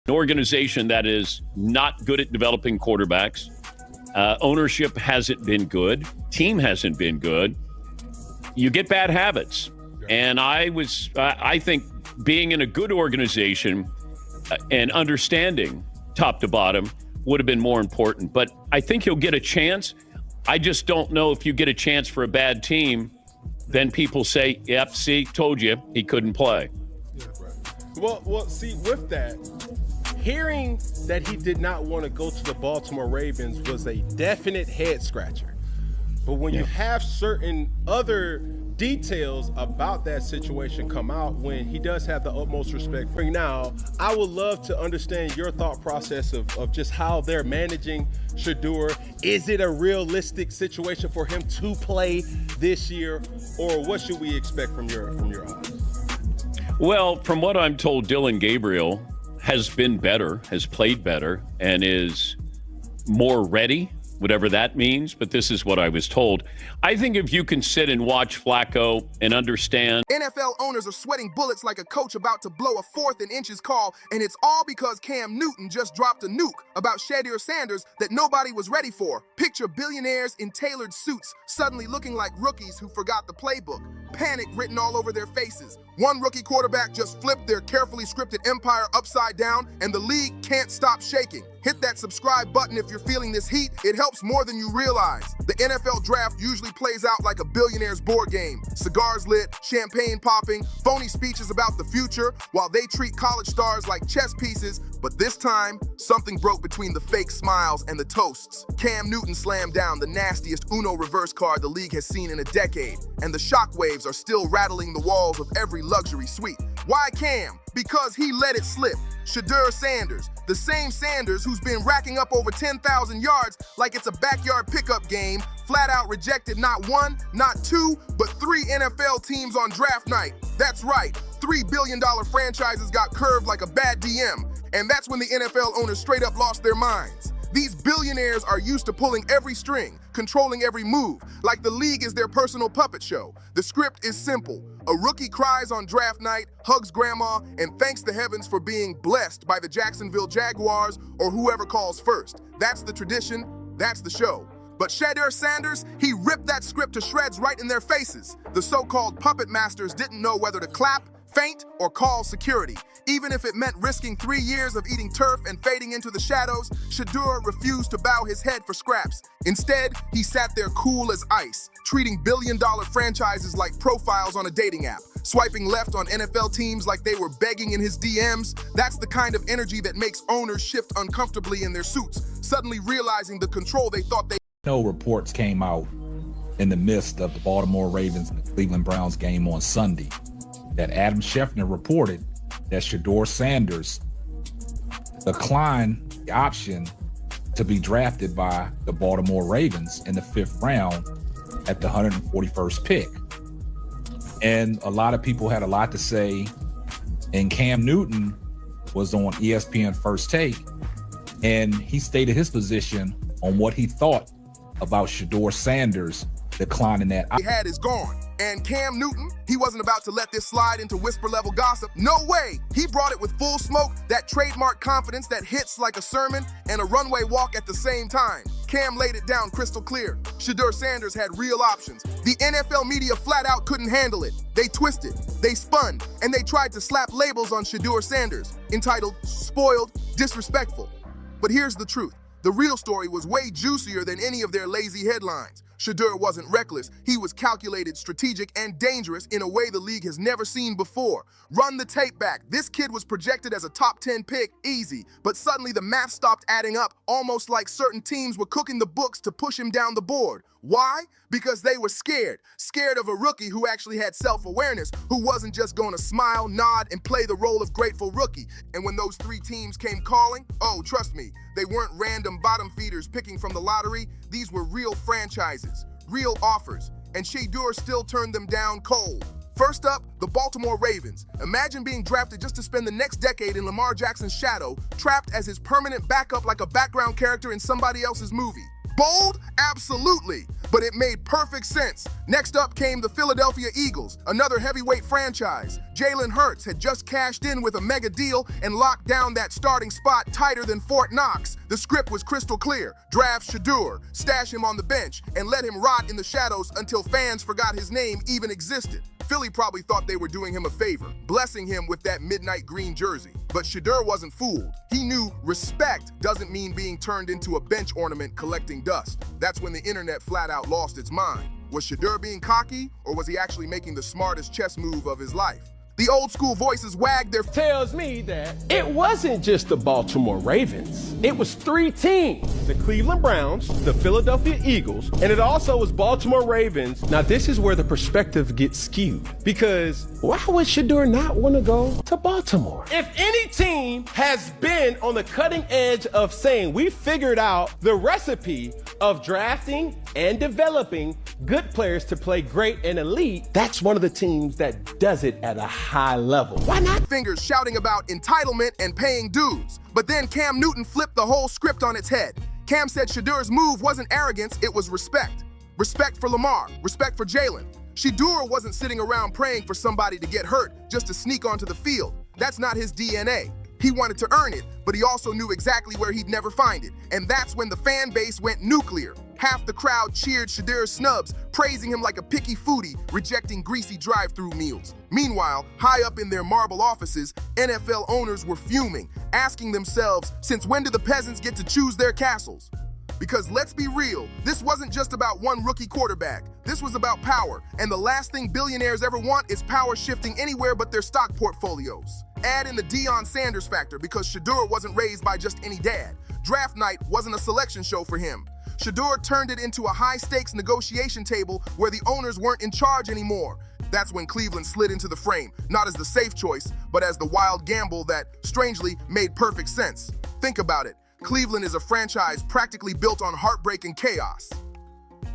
An organization that is not good at developing quarterbacks. Ownership hasn't been good. Team hasn't been good. You get bad habits. And I think being in a good organization and understanding top to bottom would have been more important. But I think he'll get a chance. I just don't know if you get a chance for a bad team, then people say, yep, see, told you he couldn't play. Yeah, right. Well, see, with that, hearing that he did not want to go to the Baltimore Ravens was a definite head scratcher. But when you have certain other details about that situation come out, when he does have the utmost respect for you. Now, I would love to understand your thought process of just how they're managing Shedeur. Is it a realistic situation for him to play this year, or what should we expect from your eyes? Well, from what I'm told, Dylan Gabriel has been better, has played better, and is more ready, whatever that means, but this is what I was told. I think if you can sit and watch Flacco and understand. NFL owners are sweating bullets like a coach about to blow a 4th and inches call, and it's all because Cam Newton just dropped a nuke about Shedeur Sanders that nobody was ready for. Picture billionaires in tailored suits suddenly looking like rookies who forgot the playbook. Panic written all over their faces. One rookie quarterback just flipped their carefully scripted empire upside down, and the league can't stop shaking. Hit that subscribe button if you're feeling this heat. It helps more than you realize. The NFL draft usually plays out like a billionaire's board game. Cigars lit, champagne popping, phony speeches about the future, while they treat college stars like chess pieces. But this time, something broke between the fake smiles and the toasts. Cam Newton slammed down the nastiest Uno reverse card the league has seen in a decade, and the shockwaves are still rattling the walls of every luxury suite. Why Cam? Because he let it slip. Shedeur Sanders, the same Sanders who's been racking up over 10,000 yards like it's a backyard pickup game, flat out rejected not one, not two, but 3 NFL teams on draft night. That's right, $3 billion franchises got curved like a bad DM, and that's when the NFL owners straight up lost their minds. These billionaires are used to pulling every string, controlling every move, like the league is their personal puppet show. The script is simple. A rookie cries on draft night, hugs grandma, and thanks the heavens for being blessed by the Jacksonville Jaguars or whoever calls first. That's the tradition, that's the show. But Shedeur Sanders, he ripped that script to shreds right in their faces. The so-called puppet masters didn't know whether to clap, faint, or call security. Even if it meant risking 3 years of eating turf and fading into the shadows, Shedeur refused to bow his head for scraps. Instead, he sat there cool as ice, treating billion-dollar franchises like profiles on a dating app, swiping left on NFL teams like they were begging in his DMs. That's the kind of energy that makes owners shift uncomfortably in their suits, suddenly realizing the control they thought they... No reports came out in the midst of the Baltimore Ravens and the Cleveland Browns game on Sunday that Adam Schefter reported that Shedeur Sanders declined the option to be drafted by the Baltimore Ravens in the 5th round at the 141st pick. And a lot of people had a lot to say, and Cam Newton was on ESPN First Take, and he stated his position on what he thought about Shedeur Sanders declining that. He had is gone. And Cam Newton, he wasn't about to let this slide into whisper-level gossip. No way! He brought it with full smoke, that trademark confidence that hits like a sermon and a runway walk at the same time. Cam laid it down crystal clear. Shedeur Sanders had real options. The NFL media flat out couldn't handle it. They twisted, they spun, and they tried to slap labels on Shedeur Sanders, entitled spoiled, disrespectful. But here's the truth. The real story was way juicier than any of their lazy headlines. Shedeur wasn't reckless. He was calculated, strategic, and dangerous in a way the league has never seen before. Run the tape back. This kid was projected as a top 10 pick, easy. But suddenly the math stopped adding up, almost like certain teams were cooking the books to push him down the board. Why? Because they were scared. Scared of a rookie who actually had self-awareness, who wasn't just going to smile, nod, and play the role of grateful rookie. And when those 3 teams came calling, oh, trust me, they weren't random bottom feeders picking from the lottery. These were real franchises, real offers, and Shedeur still turned them down cold. First up, the Baltimore Ravens. Imagine being drafted just to spend the next decade in Lamar Jackson's shadow, trapped as his permanent backup like a background character in somebody else's movie. Bold? Absolutely. But it made perfect sense. Next up came the Philadelphia Eagles, another heavyweight franchise. Jalen Hurts had just cashed in with a mega deal and locked down that starting spot tighter than Fort Knox. The script was crystal clear. Draft Shedeur, stash him on the bench, and let him rot in the shadows until fans forgot his name even existed. Philly probably thought they were doing him a favor, blessing him with that midnight green jersey. But Shedeur wasn't fooled. He knew respect doesn't mean being turned into a bench ornament collecting dust. That's when the internet flat out lost its mind. Was Shedeur being cocky, or was he actually making the smartest chess move of his life? The old school voices wagged their Tells me that it wasn't just the Baltimore Ravens. It was three teams: the Cleveland Browns, the Philadelphia Eagles, and it also was Baltimore Ravens. Now this is where the perspective gets skewed, because why would Shedeur not want to go to Baltimore? If any team has been on the cutting edge of saying we figured out the recipe of drafting and developing good players to play great and elite, that's one of the teams that does it at a high level. Why not? Fingers shouting about entitlement and paying dues. But then Cam Newton flipped the whole script on its head. Cam said Shedeur's move wasn't arrogance, it was respect. Respect for Lamar, respect for Jalen. Shedeur wasn't sitting around praying for somebody to get hurt just to sneak onto the field. That's not his DNA. He wanted to earn it, but he also knew exactly where he'd never find it. And that's when the fan base went nuclear. Half the crowd cheered Shedeur snubs, praising him like a picky foodie, rejecting greasy drive-through meals. Meanwhile, high up in their marble offices, NFL owners were fuming, asking themselves, since when do the peasants get to choose their castles? Because let's be real, this wasn't just about one rookie quarterback. This was about power, and the last thing billionaires ever want is power shifting anywhere but their stock portfolios. Add in the Deion Sanders factor, because Shedeur wasn't raised by just any dad. Draft night wasn't a selection show for him. Shedeur turned it into a high-stakes negotiation table where the owners weren't in charge anymore. That's when Cleveland slid into the frame, not as the safe choice, but as the wild gamble that, strangely, made perfect sense. Think about it. Cleveland is a franchise practically built on heartbreak and chaos.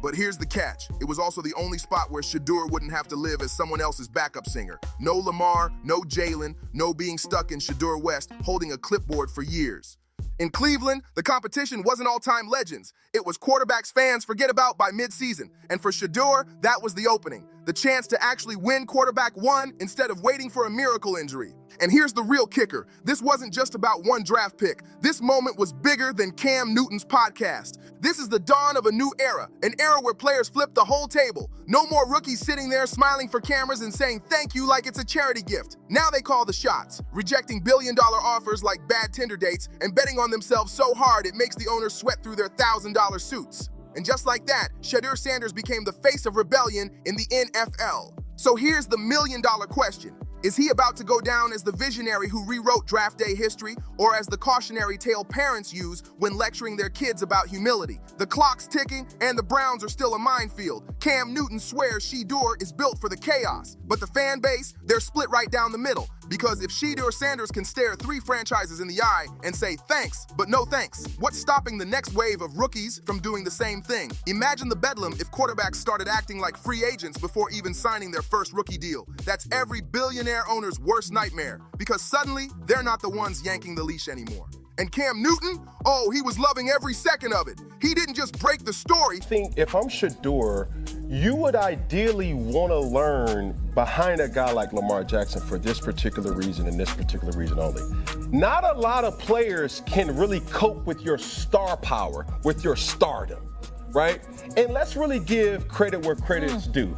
But here's the catch. It was also the only spot where Shedeur wouldn't have to live as someone else's backup singer. No Lamar, no Jalen, no being stuck in Shedeur West holding a clipboard for years. In Cleveland, the competition wasn't all-time legends. It was quarterbacks fans forget about by mid-season. And for Shedeur, that was the opening. The chance to actually win quarterback one instead of waiting for a miracle injury. And here's the real kicker. This wasn't just about one draft pick. This moment was bigger than Cam Newton's podcast. This is the dawn of a new era, an era where players flip the whole table. No more rookies sitting there smiling for cameras and saying thank you like it's a charity gift. Now they call the shots, rejecting billion-dollar offers like bad Tinder dates and betting on themselves so hard it makes the owners sweat through their $1,000 suits. And just like that, Shedeur Sanders became the face of rebellion in the NFL. So here's the million-dollar question. Is he about to go down as the visionary who rewrote draft day history, or as the cautionary tale parents use when lecturing their kids about humility? The clock's ticking, and the Browns are still a minefield. Cam Newton swears Shedeur is built for the chaos. But the fan base, they're split right down the middle. Because if Shedeur Sanders can stare 3 franchises in the eye and say thanks, but no thanks, what's stopping the next wave of rookies from doing the same thing? Imagine the bedlam if quarterbacks started acting like free agents before even signing their first rookie deal. That's every billionaire owner's worst nightmare, because suddenly they're not the ones yanking the leash anymore. And Cam Newton, oh, he was loving every second of it. He didn't just break the story. I think if I'm Shedeur, you would ideally want to learn behind a guy like Lamar Jackson for this particular reason and this particular reason only. Not a lot of players can really cope with your star power, with your stardom, right? And let's really give credit where credit is due.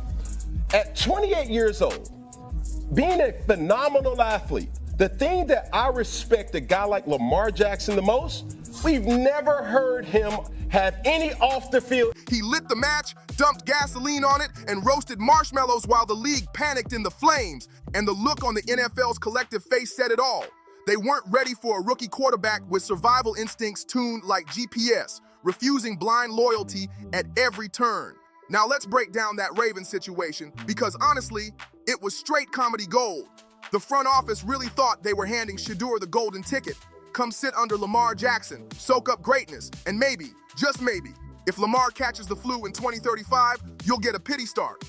At 28 years old, being a phenomenal athlete, the thing that I respect a guy like Lamar Jackson the most, we've never heard him have any off the field. He lit the match, dumped gasoline on it, and roasted marshmallows while the league panicked in the flames. And the look on the NFL's collective face said it all. They weren't ready for a rookie quarterback with survival instincts tuned like GPS, refusing blind loyalty at every turn. Now let's break down that Ravens situation, because honestly, it was straight comedy gold. The front office really thought they were handing Shedeur the golden ticket. Come sit under Lamar Jackson, soak up greatness, and maybe, just maybe, if Lamar catches the flu in 2035, you'll get a pity start.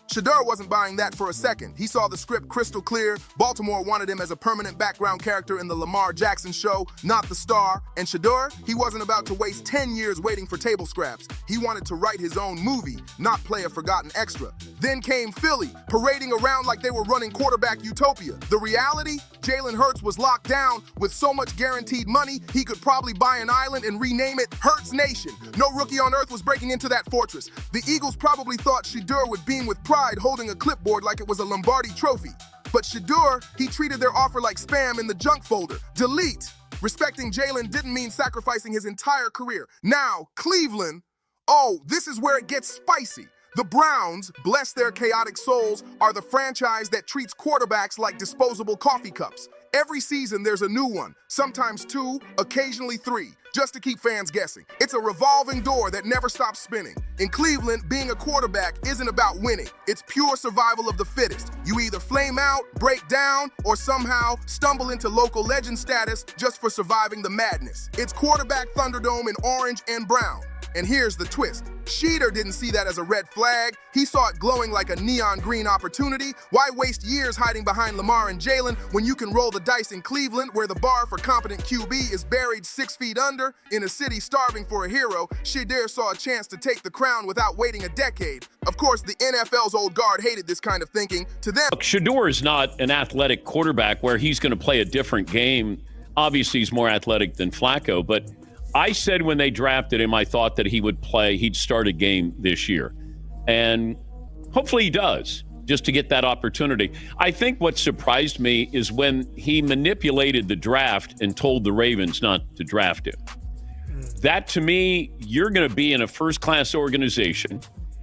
Shedeur wasn't buying that for a second. He saw the script crystal clear. Baltimore wanted him as a permanent background character in the Lamar Jackson show, not the star. And Shedeur, he wasn't about to waste 10 years waiting for table scraps. He wanted to write his own movie, not play a forgotten extra. Then came Philly, parading around like they were running quarterback utopia. The reality? Jalen Hurts was locked down with so much guaranteed money, he could probably buy an island and rename it Hurts Nation. No rookie on earth was breaking into that fortress. The Eagles probably thought Shedeur would beam with pride holding a clipboard like it was a Lombardi trophy. But Shedeur, he treated their offer like spam in the junk folder. Delete. Respecting Jalen didn't mean sacrificing his entire career. Now, Cleveland, oh, this is where it gets spicy. The Browns, bless their chaotic souls, are the franchise that treats quarterbacks like disposable coffee cups. Every season there's a new one, sometimes 2, occasionally 3, just to keep fans guessing. It's a revolving door that never stops spinning. In Cleveland, being a quarterback isn't about winning. It's pure survival of the fittest. You either flame out, break down, or somehow stumble into local legend status just for surviving the madness. It's quarterback Thunderdome in orange and brown. And here's the twist. Shedeur didn't see that as a red flag. He saw it glowing like a neon green opportunity. Why waste years hiding behind Lamar and Jalen when you can roll the dice in Cleveland, where the bar for competent QB is buried 6 feet under? In a city starving for a hero, Shedeur saw a chance to take the crown without waiting a decade. Of course, the NFL's old guard hated this kind of thinking. To them, Look, Shedeur is not an athletic quarterback where he's going to play a different game. Obviously, he's more athletic than Flacco, but I said when they drafted him, I thought that he'd start a game this year. And hopefully he does, just to get that opportunity. I think what surprised me is when he manipulated the draft and told the Ravens not to draft him. That, to me, you're going to be in a first-class organization.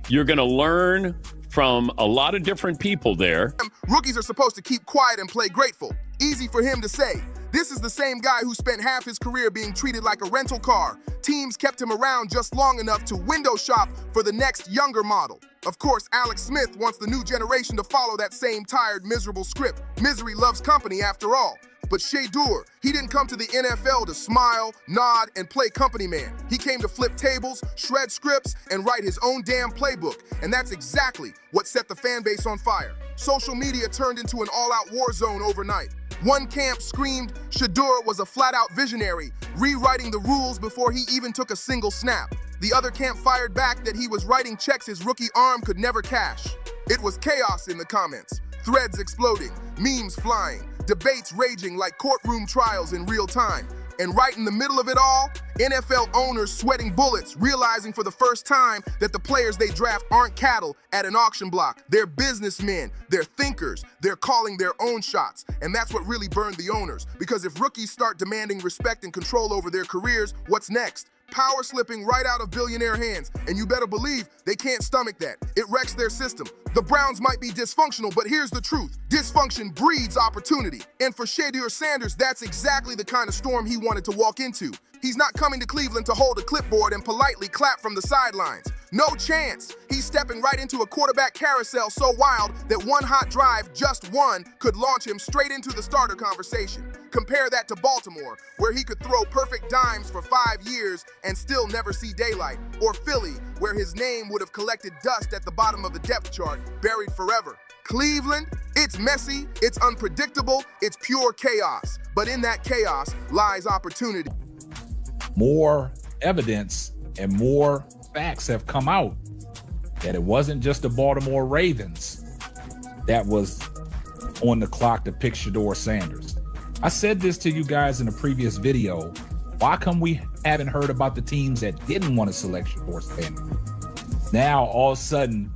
You're going to learn from a lot of different people there. rookies are supposed to keep quiet and play grateful. Easy for him to say. This is the same guy who spent half his career being treated like a rental car. Teams kept him around just long enough to window shop for the next younger model. Of course, Alex Smith wants the new generation to follow that same tired, miserable script. Misery loves company after all. But Shedeur, he didn't come to the NFL to smile, nod, and play company man. He came to flip tables, shred scripts, and write his own damn playbook. And that's exactly what set the fan base on fire. Social media turned into an all-out war zone overnight. One camp screamed Shedeur was a flat-out visionary, rewriting the rules before he even took a single snap. The other camp fired back that he was writing checks his rookie arm could never cash. It was chaos in the comments, threads exploding, memes flying, debates raging like courtroom trials in real time. And right in the middle of it all, NFL owners sweating bullets, realizing for the first time that the players they draft aren't cattle at an auction block. They're businessmen, they're thinkers, they're calling their own shots. And that's what really burned the owners. Because if rookies start demanding respect and control over their careers, what's next? Power slipping right out of billionaire hands. And you better believe they can't stomach that. It wrecks their system. The Browns might be dysfunctional, but here's the truth. Dysfunction breeds opportunity. And for Shedeur Sanders, that's exactly the kind of storm he wanted to walk into. He's not coming to Cleveland to hold a clipboard and politely clap from the sidelines. No chance. He's stepping right into a quarterback carousel so wild that one hot drive, just one, could launch him straight into the starter conversation. Compare that to Baltimore, where he could throw perfect dimes for 5 years and still never see daylight. Or Philly, where his name would have collected dust at the bottom of the depth chart, buried forever. Cleveland, it's messy, it's unpredictable, it's pure chaos. But in that chaos lies opportunity. More evidence and more facts have come out that it wasn't just the Baltimore Ravens that was on the clock to pick Shedeur Sanders. I said this to you guys in a previous video. Why come we haven't heard about the teams that didn't want to select Shadur Sanders? Now, all of a sudden,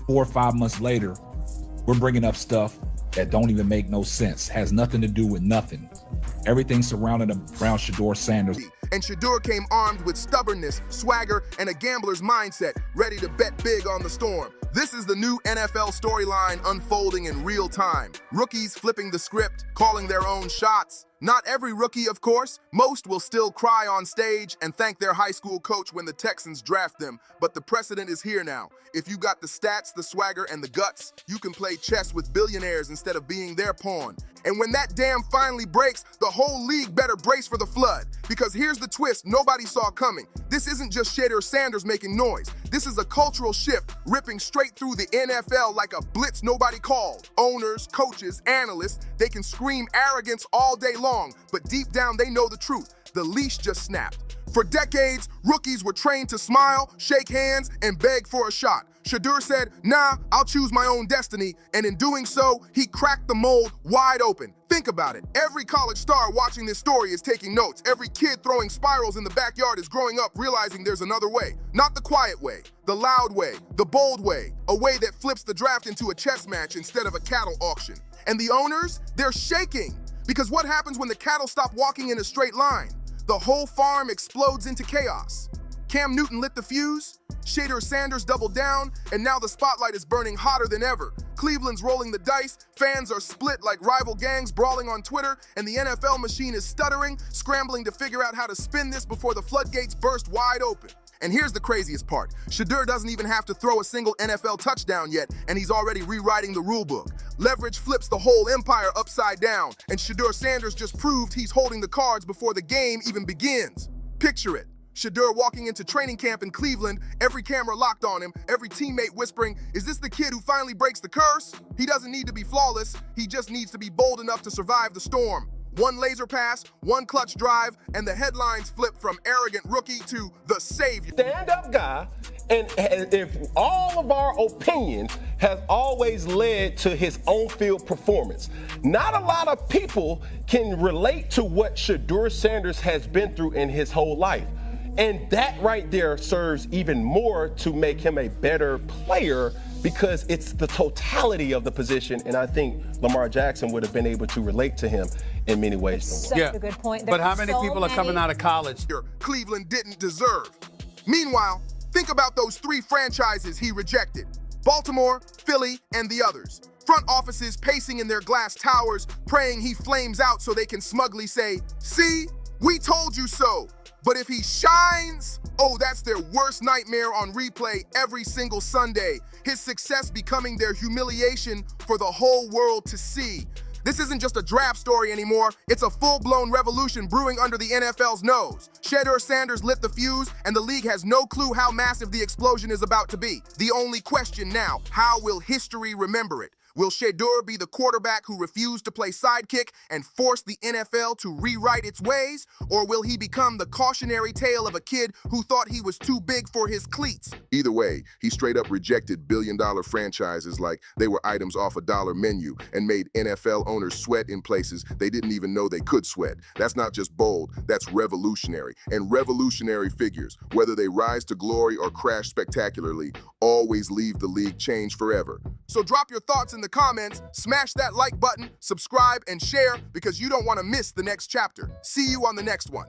4 or 5 months later, we're bringing up stuff that don't even make no sense, has nothing to do with nothing. Everything surrounding around Shadur Sanders. And Shedeur came armed with stubbornness, swagger, and a gambler's mindset, ready to bet big on the storm. This is the new NFL storyline unfolding in real time. Rookies flipping the script, calling their own shots. Not every rookie, of course. Most will still cry on stage and thank their high school coach when the Texans draft them. But the precedent is here now. If you got the stats, the swagger, and the guts, you can play chess with billionaires instead of being their pawn. And when that dam finally breaks, the whole league better brace for the flood. Because here's the twist nobody saw coming. This isn't just Shedeur Sanders making noise. This is a cultural shift ripping straight straight through the NFL like a blitz nobody called. Owners, coaches, analysts, they can scream arrogance all day long, but deep down they know the truth. The leash just snapped. For decades, rookies were trained to smile, shake hands, and beg for a shot. Shadur said, nah, I'll choose my own destiny, and in doing so, he cracked the mold wide open. Think about it. Every college star watching this story is taking notes. Every kid throwing spirals in the backyard is growing up realizing there's another way. Not the quiet way, the loud way, the bold way, a way that flips the draft into a chess match instead of a cattle auction. And the owners, they're shaking. Because what happens when the cattle stop walking in a straight line? The whole farm explodes into chaos. Cam Newton lit the fuse, Shedeur Sanders doubled down, and now the spotlight is burning hotter than ever. Cleveland's rolling the dice, fans are split like rival gangs brawling on Twitter, and the NFL machine is stuttering, scrambling to figure out how to spin this before the floodgates burst wide open. And here's the craziest part. Shadur doesn't even have to throw a single NFL touchdown yet, and he's already rewriting the rulebook. Leverage flips the whole empire upside down, and Shedeur Sanders just proved he's holding the cards before the game even begins. Picture it. Shadur walking into training camp in Cleveland, every camera locked on him, every teammate whispering, is this the kid who finally breaks the curse? He doesn't need to be flawless, he just needs to be bold enough to survive the storm. One laser pass, one clutch drive, and the headlines flip from arrogant rookie to the savior. Stand-up guy, and if all of our opinions has always led to his on-field performance. Not a lot of people can relate to what Shadur Sanders has been through in his whole life. And that right there serves even more to make him a better player because it's the totality of the position. And I think Lamar Jackson would have been able to relate to him in many ways. Such a good point. But how many people are coming out of college? Cleveland didn't deserve. Meanwhile, think about those 3 franchises he rejected. Baltimore, Philly, and the others. Front offices pacing in their glass towers, praying he flames out so they can smugly say, see, we told you so. But if he shines, oh, that's their worst nightmare on replay every single Sunday. His success becoming their humiliation for the whole world to see. This isn't just a draft story anymore, it's a full-blown revolution brewing under the NFL's nose. Shedeur Sanders lit the fuse, and the league has no clue how massive the explosion is about to be. The only question now, how will history remember it? Will Shedeur be the quarterback who refused to play sidekick and force the NFL to rewrite its ways? Or will he become the cautionary tale of a kid who thought he was too big for his cleats? Either way, he straight up rejected billion-dollar franchises like they were items off a dollar menu and made NFL owners sweat in places they didn't even know they could sweat. That's not just bold, that's revolutionary. And revolutionary figures, whether they rise to glory or crash spectacularly, always leave the league changed forever. So drop your thoughts in the comments, smash that like button, subscribe, and share because you don't want to miss the next chapter. See you on the next one.